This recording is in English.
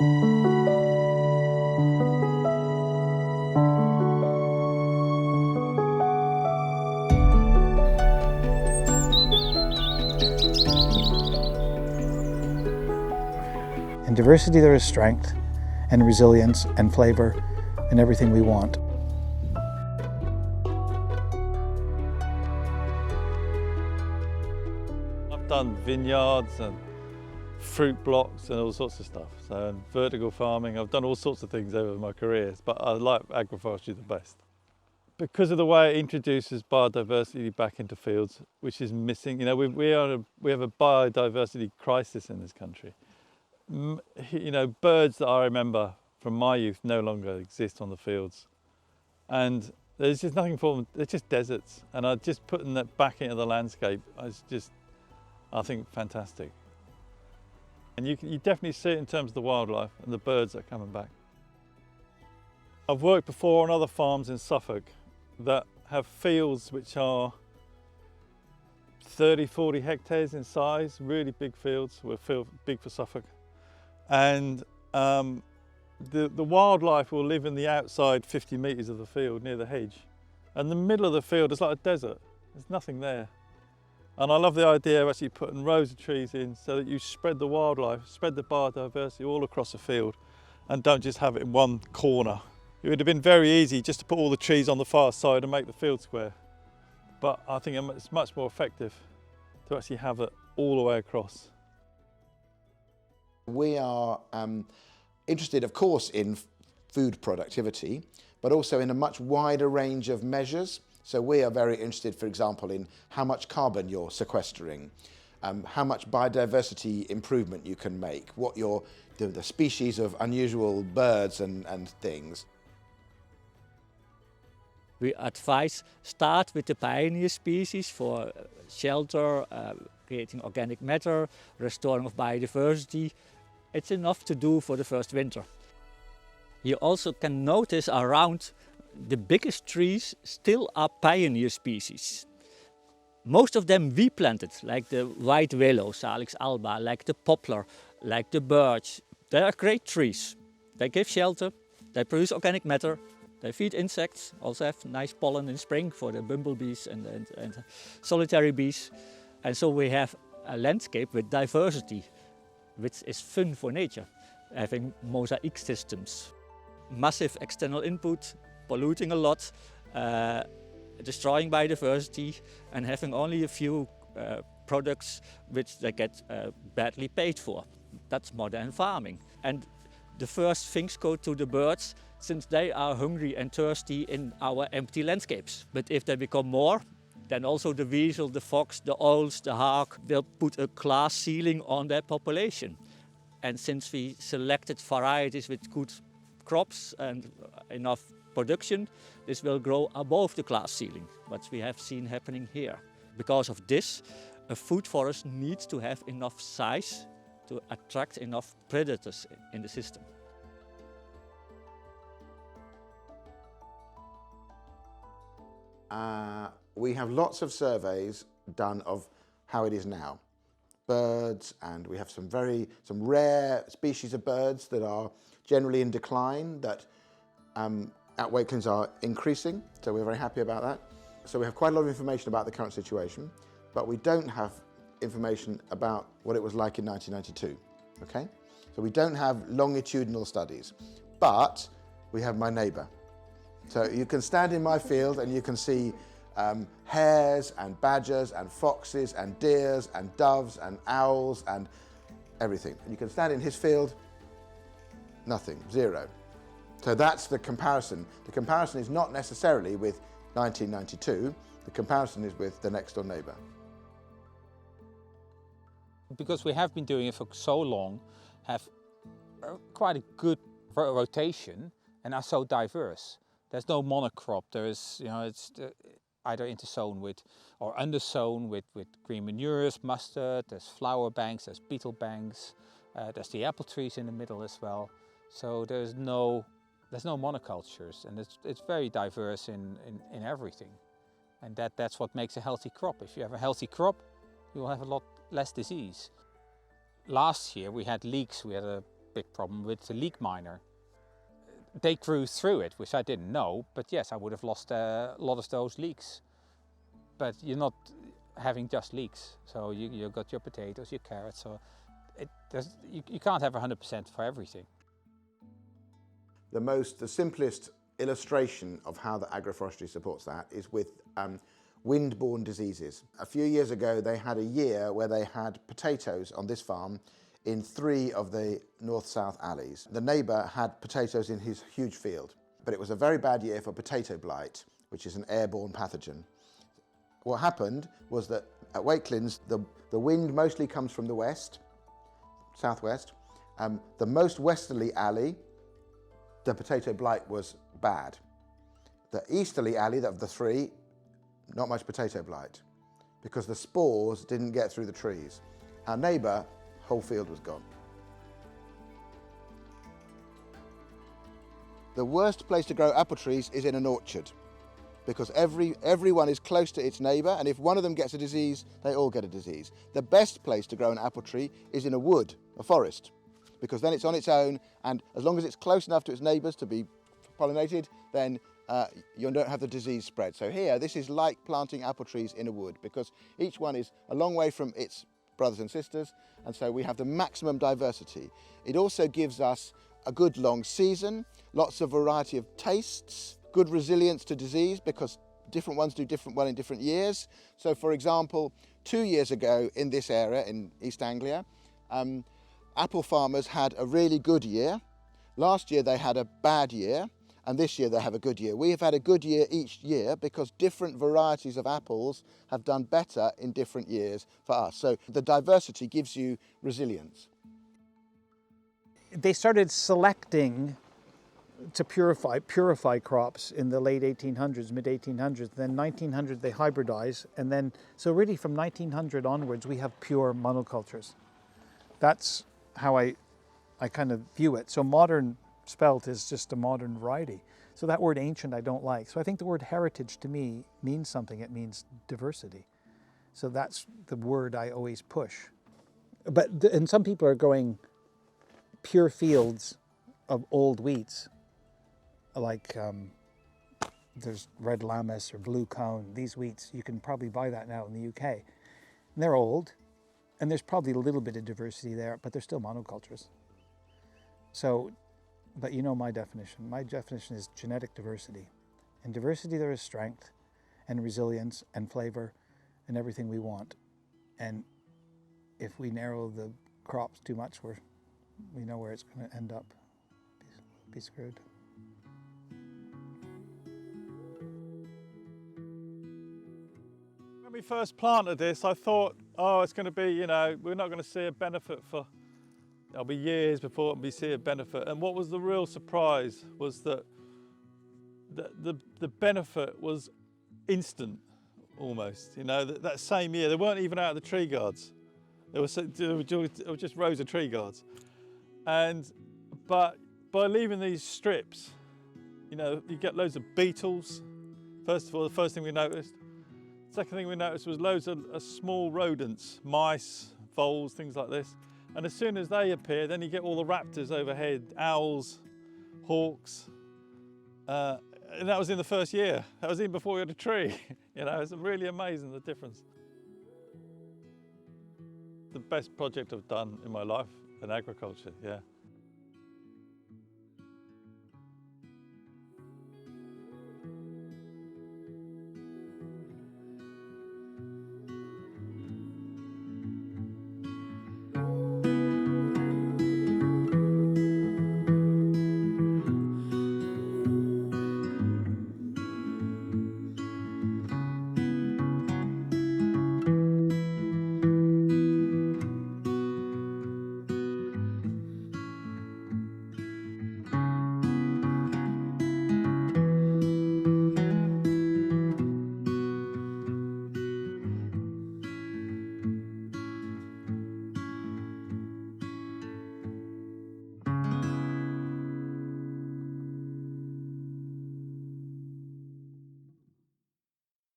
In diversity there is strength and resilience and flavor and everything we want. I've done vineyards and fruit blocks and all sorts of stuff. So vertical farming, I've done all sorts of things over my career, but I like agroforestry the best. Because of the way it introduces biodiversity back into fields, which is missing. You know, we have a biodiversity crisis in this country. You know, birds that I remember from my youth no longer exist on the fields. And there's just nothing for them, they're just deserts. And just putting that back into the landscape is just, I think, fantastic. And you definitely see it in terms of the wildlife and the birds that are coming back. I've worked before on other farms in Suffolk that have fields which are 30, 40 hectares in size, really big fields, big for Suffolk. And the wildlife will live in the outside 50 metres of the field near the hedge. And the middle of the field is like a desert, there's nothing there. And I love the idea of actually putting rows of trees in so that you spread the wildlife, spread the biodiversity all across the field and don't just have it in one corner. It would have been very easy just to put all the trees on the far side and make the field square. But I think it's much more effective to actually have it all the way across. We are interested, of course, in food productivity, but also in a much wider range of measures. So we are very interested, for example, in how much carbon you're sequestering, how much biodiversity improvement you can make, what the species of unusual birds and things. We advise start with the pioneer species for shelter, creating organic matter, restoring of biodiversity. It's enough to do for the first winter. You also can notice around the biggest trees still are pioneer species. Most of them we planted, like the white willow, Salix alba, like the poplar, like the birch. They are great trees. They give shelter, they produce organic matter, they feed insects, also have nice pollen in spring for the bumblebees and solitary bees. And so we have a landscape with diversity, which is fun for nature, having mosaic systems. Massive external input, polluting a lot, destroying biodiversity, and having only a few products which they get badly paid for. That's modern farming. And the first things go to the birds, since they are hungry and thirsty in our empty landscapes. But if they become more, then also the weasel, the fox, the owls, the hawk will put a glass ceiling on their population. And since we selected varieties with good crops and enough production, this will grow above the glass ceiling, what we have seen happening here. Because of this, a food forest needs to have enough size to attract enough predators in the system. We have lots of surveys done of how it is now. Birds, and we have some rare species of birds that are generally in decline, that at Wakelins are increasing, so we're very happy about that. So we have quite a lot of information about the current situation, but we don't have information about what it was like in 1992, okay? So we don't have longitudinal studies, but we have my neighbour. So you can stand in my field and you can see hares and badgers and foxes and deers and doves and owls and everything. And you can stand in his field, nothing, zero. So that's the comparison. The comparison is not necessarily with 1992, the comparison is with the next door neighbour. Because we have been doing it for so long, have quite a good rotation and are so diverse. There's no monocrop. There is, it's either intersown with or undersown with green manures, mustard. There's flower banks, there's beetle banks. There's the apple trees in the middle as well. So there's no monocultures, and it's very diverse in everything. And that's what makes a healthy crop. If you have a healthy crop, you will have a lot less disease. Last year we had leaks. We had a big problem with the leek miner. They grew through it, which I didn't know, but yes, I would have lost a lot of those leeks. But you're not having just leeks, so you got your potatoes, your carrots, so you can't have 100% for everything. The simplest illustration of how the agroforestry supports that is with wind-borne diseases. A few years ago they had a year where they had potatoes on this farm in 3 of the north-south alleys. The neighbour had potatoes in his huge field, but it was a very bad year for potato blight, which is an airborne pathogen. What happened was that at Wakelins, the wind mostly comes from the west, southwest. The most westerly alley, the potato blight was bad. The easterly alley of the 3, not much potato blight, because the spores didn't get through the trees. Our neighbour, whole field was gone. The worst place to grow apple trees is in an orchard, because everyone is close to its neighbour, and if one of them gets a disease, they all get a disease. The best place to grow an apple tree is in a wood, a forest, because then it's on its own, and as long as it's close enough to its neighbours to be pollinated, then you don't have the disease spread. So here, this is like planting apple trees in a wood, because each one is a long way from its brothers and sisters, and so we have the maximum diversity. It also gives us a good long season, lots of variety of tastes, good resilience to disease, because different ones do well in different years. So for example, 2 years ago in this area in East Anglia, apple farmers had a really good year. Last year they had a bad year, and this year they have a good year. We have had a good year each year because different varieties of apples have done better in different years for us. So the diversity gives you resilience. They started selecting to purify crops in the late 1800s, mid 1800s. Then 1900 they hybridize, and then so really from 1900 onwards we have pure monocultures. That's how I kind of view it. So modern spelt is just a modern variety. So that word ancient I don't like. So I think the word heritage to me means something. It means diversity. So that's the word I always push. And some people are growing pure fields of old wheats, like there's red lammas or blue cone. These wheats, you can probably buy that now in the UK. And they're old, and there's probably a little bit of diversity there, but they're still monocultures. So, but you know my definition. My definition is genetic diversity. In diversity there is strength and resilience and flavor and everything we want. And if we narrow the crops too much, we know where it's going to end up. Be screwed. When we first planted this, I thought, oh, it's going to be, we're not going to see a benefit for, it'll be years before we see a benefit. And what was the real surprise was that the benefit was instant, almost. That same year, they weren't even out of the tree guards. It was just rows of tree guards. But by leaving these strips, you get loads of beetles. First of all, the first thing we noticed. Second thing we noticed was loads of small rodents, mice, voles, things like this. And as soon as they appear, then you get all the raptors overhead, owls, hawks. And that was in the first year. That was even before we had a tree. It's really amazing, the difference. The best project I've done in my life in agriculture, yeah.